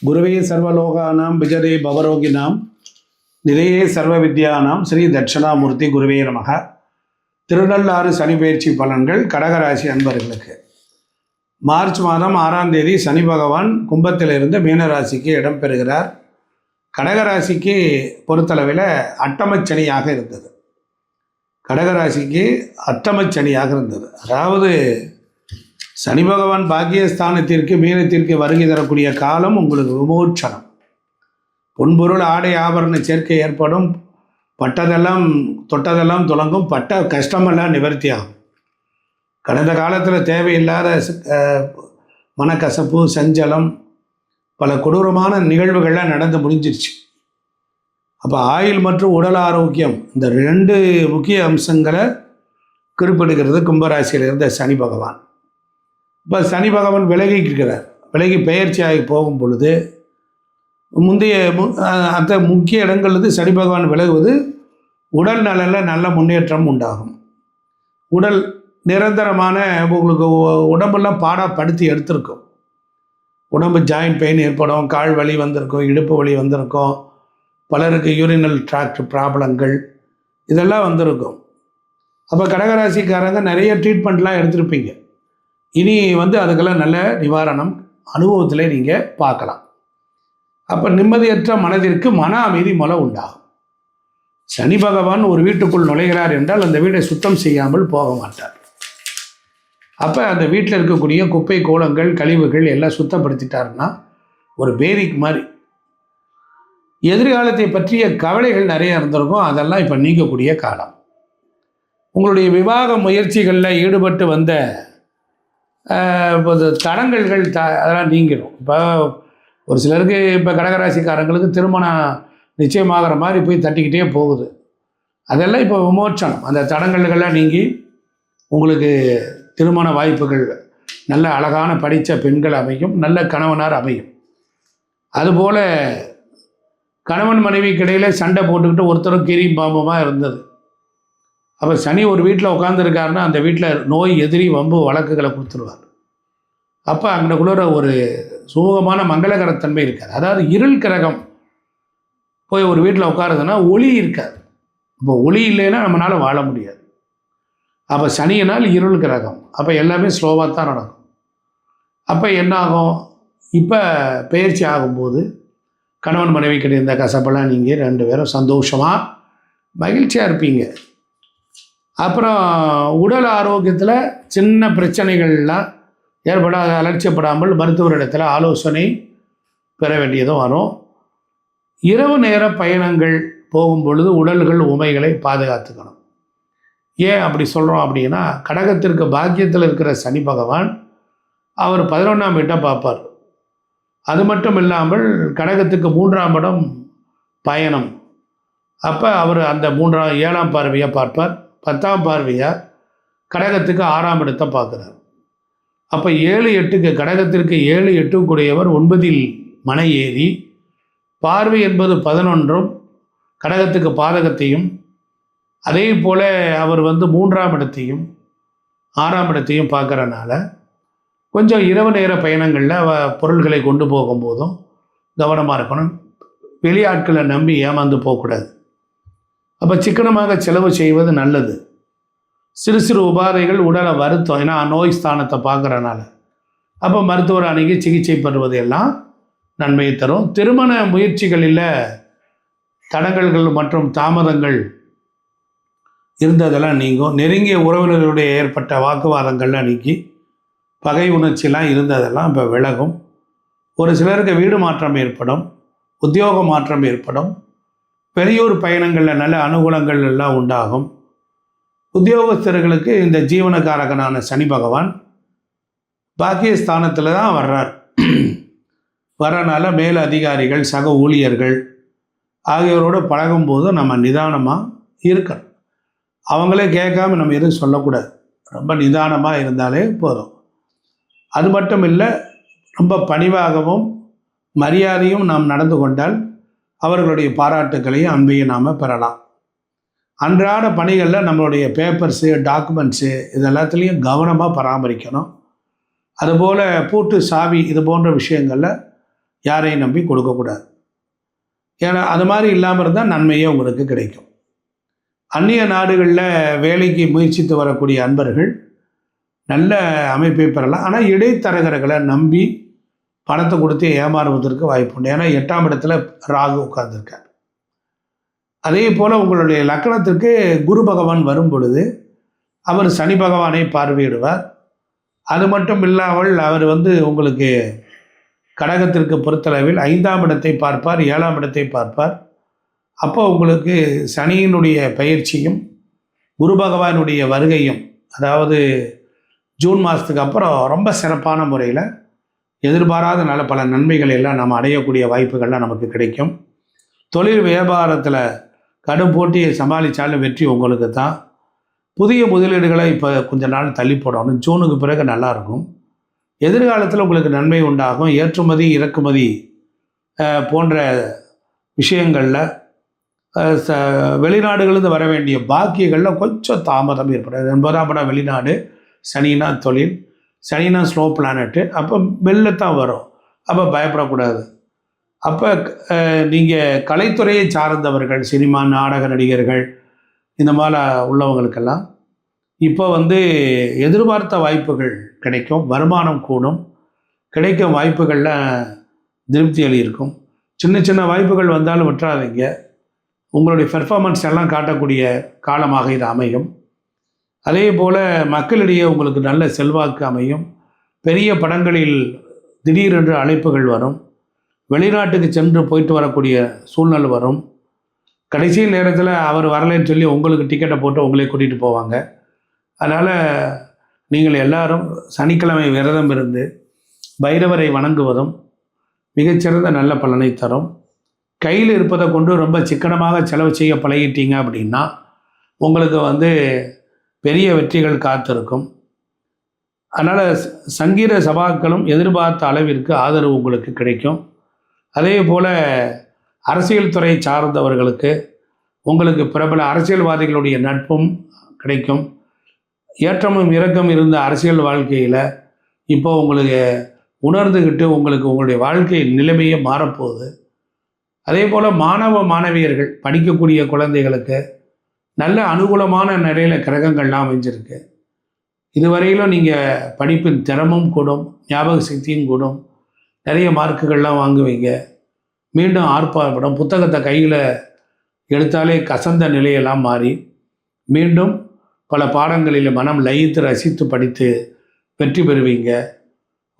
குருவே சர்வலோகானாம் விஜதே பவரோகினாம் நிலையே சர்வ வித்யானாம் ஸ்ரீ தட்சிணாமூர்த்தி குருவே நமக. திருநள்ளாறு சனி பயிற்சி பலன்கள் கடகராசி அன்பர்களுக்கு. மார்ச் மாதம் 6ஆம் தேதி சனி பகவான் கும்பத்திலிருந்து மீனராசிக்கு இடம் பெறுகிறார். கடகராசிக்கு பொறுத்தளவில் அட்டமச்சனியாக இருந்தது. கடகராசிக்கு அட்டமச்சனியாக இருந்தது. அதாவது சனி பகவான் பாக்கியஸ்தானத்திற்கு மீனத்திற்கு வருகை தரக்கூடிய காலம் உங்களுக்கு விமோச்சனம். பொன்பொருள் ஆடை ஆபரண சேர்க்கை ஏற்படும். பட்டதெல்லாம் தொட்டதெல்லாம் தொடங்கும். பட்ட கஷ்டமெல்லாம் நிவர்த்தி ஆகும். கடந்த காலத்தில் தேவையில்லாத மனக்கசப்பு, சஞ்சலம், பல கொடூரமான நிகழ்வுகள்லாம் நடந்து முடிஞ்சிருச்சு. அப்போ ஆயுள் மற்றும் உடல் ஆரோக்கியம் இந்த 2 முக்கிய அம்சங்களை குறிப்பிடுகிறது கும்பராசியில் இருந்த சனி பகவான். இப்போ சனி பகவான் விலகிக்கிறார். விலகி பெயர்ச்சியாகி போகும் பொழுது முந்தைய அந்த முக்கிய இடங்கள்லேருந்து சனி பகவான் விலகுவது உடல் நலனில் நல்ல முன்னேற்றம் உண்டாகும். உடல் நிரந்தரமான உங்களுக்கு உடம்பெல்லாம் பாடாப்படுத்தி எடுத்திருக்கும். உடம்பு ஜாயிண்ட் பெயின் ஏற்படும், கால் வலி வந்திருக்கும், இடுப்பு வலி வந்திருக்கும், பலருக்கு யூரினல் ட்ராக்ட் ப்ராப்ளங்கள் இதெல்லாம் வந்திருக்கும். அப்போ கடகராசிக்காரங்க நிறைய ட்ரீட்மெண்ட்லாம் எடுத்திருப்பீங்க. இனி அதுக்கெல்லாம் நல்ல நிவாரணம் அனுபவத்தில் நீங்கள் பார்க்கலாம். அப்போ நிம்மதியற்ற மனதிற்கு மன அமைதி உண்டாகும். சனி பகவான் ஒரு வீட்டுக்குள் நுழைகிறார் என்றால் அந்த வீட்டை சுத்தம் செய்யாமல் போக மாட்டார். அப்போ அந்த வீட்டில் இருக்கக்கூடிய குப்பை கோலங்கள் கழிவுகள் எல்லாம் சுத்தப்படுத்திட்டாருன்னா ஒரு பேரிக் மாதிரி எதிர்காலத்தை பற்றிய கவலைகள் நிறைய இருந்திருக்கும். அதெல்லாம் இப்போ நீங்கக்கூடிய காலம். உங்களுடைய விவாக முயற்சிகளில் ஈடுபட்டு வந்த தடங்கல்கள் அதெல்லாம் நீங்கிடும். இப்போ ஒரு சிலருக்கு இப்போ கடகராசிக்காரங்களுக்கு திருமணம் நிச்சயமாகிற மாதிரி போய் தட்டிக்கிட்டே போகுது. அதெல்லாம் இப்போ விமோச்சனம். அந்த தடங்கல்கள்லாம் நீங்கி உங்களுக்கு திருமண வாய்ப்புகள், நல்ல அழகான படித்த பெண்கள் அமையும், நல்ல கணவனார் அமையும். அதுபோல் கணவன் மனைவிக்கு இடையில் சண்டை போட்டுக்கிட்டு ஒருத்தரும் கீரி பாம்பமாக இருந்தது. அப்போ சனி ஒரு வீட்டில் உட்காந்துருக்காருன்னா அந்த வீட்டில் நோய், எதிரி, வம்பு வழக்குகளை கொடுத்துருவார். அப்போ அங்கனக்குள்ள ஒரு சுமூகமான மங்களகரத்தன்மை இருக்காது. அதாவது இருள் கிரகம் போய் ஒரு வீட்டில் உட்காருதுன்னா ஒளி இருக்காது. இப்போ ஒளி இல்லைன்னா நம்மளால் வாழ முடியாது. அப்போ சனியினால் இருள் கிரகம். அப்போ எல்லாமே ஸ்லோவாக தான் நடக்கும். அப்போ என்னாகும்? இப்போ பயிற்சி ஆகும்போது கணவன் மனைவி கிட்ட இந்த கசப்பெல்லாம் நீங்கள் 2 பேரும் சந்தோஷமாக மகிழ்ச்சியாக இருப்பீங்க. அப்புறம் உடல் ஆரோக்கியத்தில் சின்ன பிரச்சனைகள்லாம் ஏற்படாத அலட்சியப்படாமல் மருத்துவரிடத்தில் ஆலோசனை பெற வேண்டியதும் வரும். இரவு நேர பயணங்கள் போகும் பொழுது உடல்கள் உமைகளை பாதுகாத்துக்கணும். ஏன் அப்படி சொல்கிறோம் அப்படின்னா, கடகத்திற்கு பாக்கியத்தில் இருக்கிற சனி பகவான் அவர் 11ஆம் வீட்டை பார்ப்பார். அது மட்டும் இல்லாமல் கடகத்துக்கு 3ஆம் இடம் பயணம். அப்போ அவர் அந்த 7ஆம் பார்வையாக பார்ப்பார். 10ஆம் பார்வையாக கடகத்துக்கு 6ஆம் இடத்தை பார்க்குறார். அப்போ 7-8க்கு கடகத்திற்கு 7-8 கூடியவர் 9இல் மனை ஏறி பார்வை என்பது 11ம் கடகத்துக்கு பாதகத்தையும், அதே போல் அவர் 3ஆம் இடத்தையும் 6ஆம் இடத்தையும் பார்க்குறனால கொஞ்சம் இரவு நேர பயணங்களில் பொருள்களை கொண்டு போகும்போதும் கவனமாக இருக்கணும். வெளியாட்களை நம்பி ஏமாந்து போகக்கூடாது. அப்போ சிக்கனமாக செலவு செய்வது நல்லது. சிறு சிறு உபாதைகள் உடலை வருத்தம். ஏன்னா நோய் ஸ்தானத்தை பார்க்குறனால அப்போ மருத்துவர் அணுகி சிகிச்சை பெறுவது எல்லாம் நன்மையை தரும். திருமண முயற்சிகளில் தடங்கல்கள் மற்றும் தாமதங்கள் இருந்ததெல்லாம் நீங்கும். நெருங்கிய உறவினர்களுடைய ஏற்பட்ட வாக்குவாதங்கள்லாம் நீக்கி பகை உணர்ச்சியெல்லாம் இருந்ததெல்லாம் இப்போ விலகும். ஒரு சிலருக்கு வீடு மாற்றம் ஏற்படும், உத்தியோக மாற்றம் ஏற்படும், வெளியூர் பயணங்களில் நல்ல அனுகூலங்கள் எல்லாம் உண்டாகும். உத்தியோகஸ்தர்களுக்கு இந்த ஜீவனக்காரகனான சனி பகவான் பாக்கியஸ்தானத்தில் தான் வர்றார். வரனால மேல் அதிகாரிகள், சக ஊழியர்கள் ஆகியோரோடு பழகும்போது நம்ம நிதானமாக இருக்கணும். அவங்களே கேட்காம நம்ம எதுவும் சொல்லக்கூடாது. ரொம்ப நிதானமாக இருந்தாலே போதும். அது மட்டும் இல்லை, ரொம்ப பணிவாகவும் மரியாதையும் நாம் நடந்து கொண்டால் அவர்களுடைய பாராட்டுக்களையும் அன்பையும் நாம் பெறலாம். அன்றாட பணிகளில் நம்மளுடைய பேப்பர்ஸு, டாக்குமெண்ட்ஸு இது எல்லாத்துலேயும் கவனமாக பராமரிக்கணும். அதுபோல் பூட்டு, சாவி இது போன்ற விஷயங்களில் யாரையும் நம்பி கொடுக்கக்கூடாது. ஏன்னா அது மாதிரி இல்லாமல் இருந்தால் நன்மையே உங்களுக்கு கிடைக்கும். அந்நிய நாடுகளில் வேலைக்கு முயற்சித்து வரக்கூடிய அன்பர்கள் நல்ல அமைப்பை பெறலாம். ஆனால் இடைத்தரகர்களை நம்பி பணத்தை கொடுத்து ஏமாறுவதற்கு வாய்ப்பு உண்டு. ஏன்னா 8ஆம் இடத்துல ராகு உட்கார்ந்துருக்கார். அதே போல் உங்களுடைய லக்கணத்திற்கு குரு பகவான் வரும் பொழுது அவர் சனி பகவானை பார்வையிடுவார். அது மட்டும் இல்லாமல் அவர் உங்களுக்கு கடகத்திற்கு பொறுத்தளவில் 5ஆம் இடத்தை பார்ப்பார், 7ஆம் இடத்தை பார்ப்பார். அப்போ உங்களுக்கு சனியினுடைய பயிற்சியும் குரு பகவானுடைய வருகையும், அதாவது ஜூன் மாதத்துக்கு அப்புறம் ரொம்ப சிறப்பான முறையில் எதிர்பாராத நல்ல பல நன்மைகள் எல்லாம் நம்ம அடையக்கூடிய வாய்ப்புகள்லாம் நமக்கு கிடைக்கும். தொழில் வியாபாரத்தில் கடும் போட்டியை சமாளித்தாலும் வெற்றி உங்களுக்கு தான். புதிய முதலீடுகளை இப்போ கொஞ்ச நாள் தள்ளி போடணும். ஜூனுக்கு பிறகு நல்லாயிருக்கும். எதிர்காலத்தில் உங்களுக்கு நன்மை உண்டாகும். ஏற்றுமதி இறக்குமதி போன்ற விஷயங்களில் வெளிநாடுகளிலிருந்து வர வேண்டிய பாக்கியங்களில் கொஞ்சம் தாமதம் ஏற்படும். 9ஆம் இடம் வெளிநாடு, சனினா தொழில், சனினா ஸ்லோ பிளானட்டு. அப்போ வெளிலத்தான் வரும். அப்போ பயப்படக்கூடாது. அப்போ நீங்கள் கலைத்துறையை சார்ந்தவர்கள், சினிமா நாடக நடிகர்கள், இந்த மாதிரி உள்ளவங்களுக்கெல்லாம் இப்போ எதிர்பார்த்த வாய்ப்புகள் கிடைக்கும். வருமானம் கூடும். கிடைக்கும் வாய்ப்புகளில் திருப்தி இருக்கும். சின்ன சின்ன வாய்ப்புகள் வந்தாலும் விட்டுறாதீங்க. உங்களுடைய பெர்ஃபார்மன்ஸ் எல்லாம் காட்டக்கூடிய காலமாக இது அமையும். அதே போல் மக்களிடையே உங்களுக்கு நல்ல செல்வாக்கு அமையும். பெரிய படங்களில் திடீரென்று அழைப்புகள் வரும். வெளிநாட்டுக்கு சென்று போயிட்டு வரக்கூடிய சூழ்நிலை வரும். கடைசி நேரத்தில் அவர் வரலைன்னு சொல்லி உங்களுக்கு டிக்கெட்டை போட்டு உங்களே கூட்டிகிட்டு போவாங்க. அதனால் நீங்கள் எல்லாரும் சனிக்கிழமை விரதம் இருந்து பைரவரை வணங்குவதும் மிகச்சிறந்த நல்ல பலனை தரும். கையில் இருப்பதை கொண்டு ரொம்ப சிக்கனமாக செலவு செய்ய பழகிட்டீங்க அப்படின்னா உங்களுக்கு பெரிய வெற்றிகள் காத்திருக்கும். அதனால் சங்கீத சபாக்களும் எதிர்பார்த்த அளவிற்கு ஆதரவு உங்களுக்கு கிடைக்கும். அதே போல் அரசியல் துறை சார்ந்தவர்களுக்கு உங்களுக்கு பிரபல அரசியல்வாதிகளுடைய நட்பும் கிடைக்கும். ஏற்றமும் இறக்கம் இருந்த அரசியல் வாழ்க்கையில் இப்போ உங்களுக்கு உணர்ந்துக்கிட்டு உங்களுடைய வாழ்க்கை நிலைமையே மாறப்போகுது. அதே போல் மாணவ மாணவியர்கள் படிக்கக்கூடிய குழந்தைகளுக்கு நல்ல அனுகூலமான நிலையில் கிரகங்கள்லாம் அமைஞ்சிருக்கு. இதுவரையிலும் நீங்கள் படிப்பின் திறமும் கூடும், ஞாபக சக்தியும் கூடும், நிறைய மார்க்குகள்லாம் வாங்குவீங்க. மீண்டும் ஆர்ப்பாட்டம், புத்தகத்தை கையில் எடுத்தாலே கசந்த நிலையெல்லாம் மாறி மீண்டும் பல பாடங்களில் மனம் லயித்து ரசித்து படித்து வெற்றி பெறுவீங்க.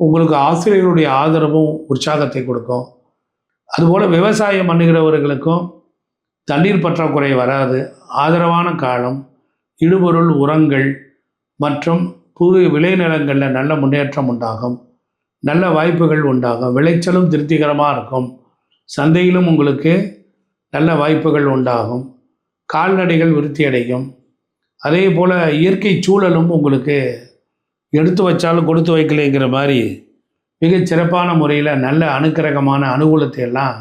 உங்களுக்கு ஆசிரியர்களுடைய ஆதரவும் உற்சாகத்தை கொடுக்கும். அதுபோல் விவசாயம் பண்ணுகிறவர்களுக்கும் தண்ணீர் பற்றாக்குறை வராது. ஆதரவான காலம். இடுபொருள் உரங்கள் மற்றும் புது விளைநிலங்களில் நல்ல முன்னேற்றம் உண்டாகும். நல்ல வாய்ப்புகள் உண்டாகும். விளைச்சலும் திருப்திகரமாக இருக்கும். சந்தையிலும் உங்களுக்கு நல்ல வாய்ப்புகள் உண்டாகும். கால்நடைகள் விருத்தி அடையும். அதே போல் இயற்கை சூழலும் உங்களுக்கு எடுத்து வச்சாலும் கொடுத்து வைக்கலைங்கிற மாதிரி மிகச் சிறப்பான முறையில் நல்ல அனுக்கிரகமான அனுகூலத்தை எல்லாம்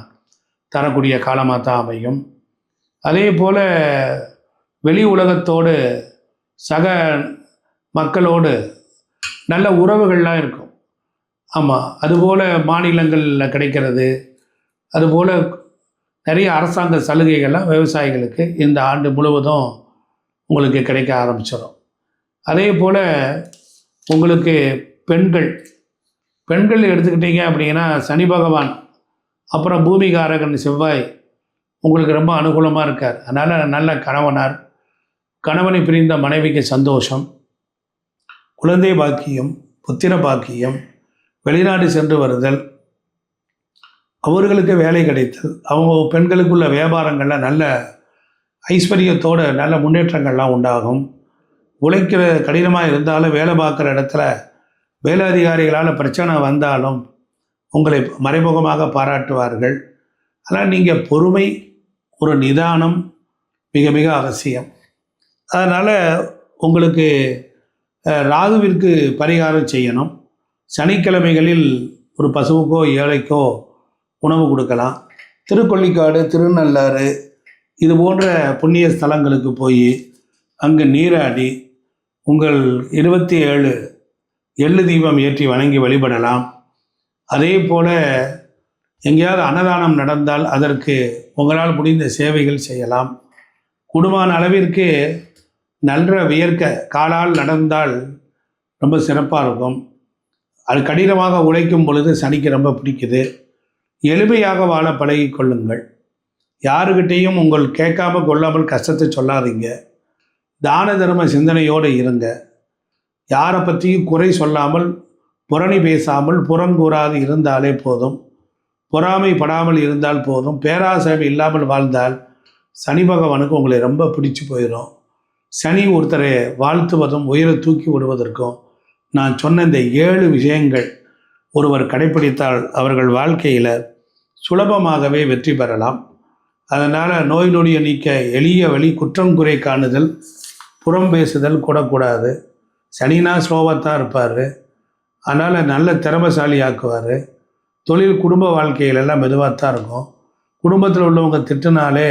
தரக்கூடிய காலமாக தான் அமையும். அதே போல் வெளி உலகத்தோடு சக மக்களோடு நல்ல உறவுகள்லாம் இருக்கும். ஆமாம், அதுபோல் மாநிலங்களில் கிடைக்கிறது. அதுபோல் நிறைய அரசாங்க சலுகைகள்லாம் விவசாயிகளுக்கு இந்த ஆண்டு முழுவதும் உங்களுக்கு கிடைக்க ஆரம்பிச்சிடும். அதே போல் உங்களுக்கு பெண்கள் எடுத்துக்கிட்டீங்க அப்படின்னா சனி பகவான் அப்புறம் பூமிகாரகன் செவ்வாய் உங்களுக்கு ரொம்ப அனுகூலமாக இருக்கார். அதனால் நல்ல கணவனை பிரிந்த மனைவிக்கு சந்தோஷம், குழந்தை பாக்கியம், புத்திர பாக்கியம், வெளிநாடு சென்று வருதல், அவர்களுக்கு வேலை கிடைத்தல், அவங்க பெண்களுக்குள்ள வியாபாரங்களில் நல்ல ஐஸ்வர்யத்தோடு நல்ல முன்னேற்றங்கள்லாம் உண்டாகும். உழைக்கிற கடினமாக இருந்தாலும் வேலை பார்க்குற இடத்துல மேலதிகாரிகளால் பிரச்சனை வந்தாலும் உங்களை மறைமுகமாக பாராட்டுவார்கள். ஆனால் நீங்கள் பொறுமை, ஒரு நிதானம் மிக மிக அவசியம். அதனால் உங்களுக்கு ராகுவிற்கு பரிகாரம் செய்யணும். சனிக்கிழமைகளில் ஒரு பசுவுக்கோ ஏழைக்கோ உணவு கொடுக்கலாம். திருக்கொள்ளிக்காடு, திருநள்ளாறு இது போன்ற புண்ணிய ஸ்தலங்களுக்கு போய் அங்கு நீராடி உங்கள் 27 எள்ளு தீபம் ஏற்றி வணங்கி வழிபடலாம். அதே போல் எங்கேயாவது அன்னதானம் நடந்தால் அதற்கு உங்களால் முடிந்த சேவைகள் செய்யலாம். குடும்பமான அளவிற்கு நல்ல வியர்க்க காலால் நடந்தால் ரொம்ப சிறப்பாக இருக்கும். அது கடினமாக உழைக்கும் பொழுது சனிக்கு ரொம்ப பிடிக்குது. எளிமையாக வாழ பழகி கொள்ளுங்கள். யாருக்கிட்டேயும் உங்கள் கேட்காம கொள்ளாமல் கஷ்டத்தை சொல்லாதீங்க. தான தர்ம சிந்தனையோடு இருங்க. யாரை பற்றியும் குறை சொல்லாமல் புரணி பேசாமல் புறங்கூறாது இருந்தாலே போதும். பொறாமைப்படாமல் இருந்தால் போதும். பேராசை இல்லாமல் வாழ்ந்தால் சனி பகவானுக்கு உங்களை ரொம்ப பிடிச்சி போயிடும். சனி ஒருத்தரை வாழ்த்துவதும் உயர தூக்கி விடுவதற்கும் நான் சொன்ன இந்த 7 விஷயங்கள் ஒருவர் கடைப்பிடித்தால் அவர்கள் வாழ்க்கையில் சுலபமாகவே வெற்றி பெறலாம். அதனால் நோய் நொடியை நீக்க எளிய வழி குற்றம் குறை காணுதல், புறம் பேசுதல் கூடக்கூடாது. சனினா ஸ்லோவாகத்தான் இருப்பார். அதனால் நல்ல திறமைசாலி ஆக்குவார். தொழில் குடும்ப வாழ்க்கையிலெல்லாம் மெதுவாக தான் இருக்கும். குடும்பத்தில் உள்ளவங்க திட்டுனாலே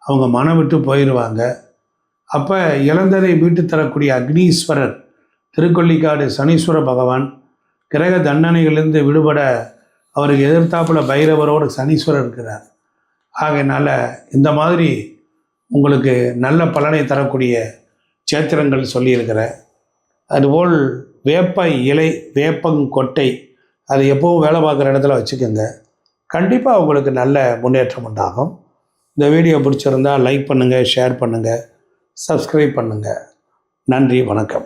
அவங்க மனம் விட்டு போயிடுவாங்க. அப்போ இழந்ததை மீட்டு தரக்கூடிய அக்னீஸ்வரர் திருக்கொள்ளிக்காடு சனீஸ்வர பகவான் கிரக தண்டனைகளிலிருந்து விடுபட அவருக்கு எதிர்த்தாப்புல பைரவரோடு சனீஸ்வரர் இருக்கிறார். ஆகையினால இந்த மாதிரி உங்களுக்கு நல்ல பலனை தரக்கூடிய சேத்திரங்கள் சொல்லியிருக்கிறேன். அதுபோல் வேப்ப இலை, வேப்பங்கொட்டை அது எப்போவும் வேலை பார்க்குற இடத்துல வச்சுக்கோங்க. கண்டிப்பாக உங்களுக்கு நல்ல முன்னேற்றம் உண்டாகும். இந்த வீடியோ பிடிச்சிருந்தால் லைக் பண்ணுங்கள், ஷேர் பண்ணுங்கள், சப்ஸ்கிரைப் பண்ணுங்கள். நன்றி, வணக்கம்.